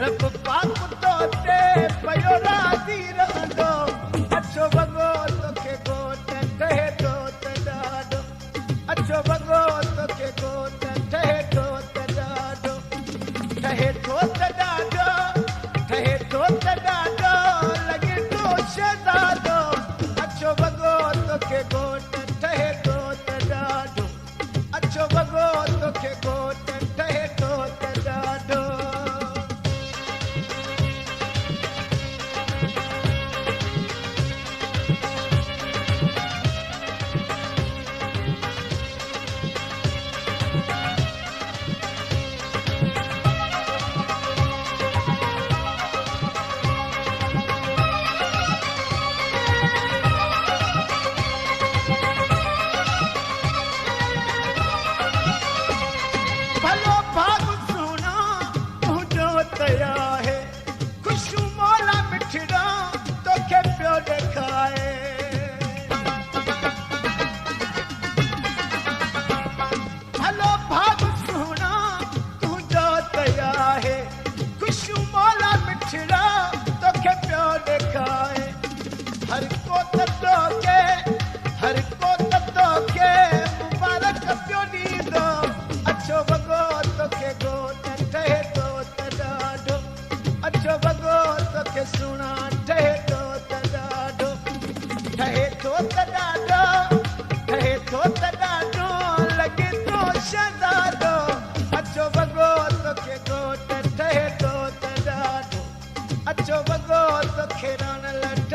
रब पाक तो ते पयो राज़ी रहंदो अछो वॻो तोखे घोट ठहे थो त ॾाढो अछो वॻो तोखे घोट ठहे थो त ॾाढो ठहे थो त ॾाढो ठहे थो त ॾाढो लॻे थो शहज़ादो अछो वॻो तोखे घोट ठहे थो त ॾाढो अछो वॻो तोखे घोट ठहे थो त ॾाढो भलो भाग सुना तुंहिंजो तया है खुशू मौला मिठड़ा तोखे पियो ॾेखारे भलो भाग सुना तुंहिंजो तया है खुशू मौला मिठड़ा तोखे पियो ॾेखारे हर को तोखे हर को तोखे मुबारक पियो ॾींदो अछो वॻो तोखे घोट ठहे थो त ॾाढो अछो वॻो तोखे सुहिणा ठहे थो त ॾाढो ठहे थो त ॾाढो ठहे थो त ॾाढो लॻे थो शहज़ादो अछो वॻो तोखे घोट ठहे थो त ॾाढो अछो वॻो तोखे रण लॾो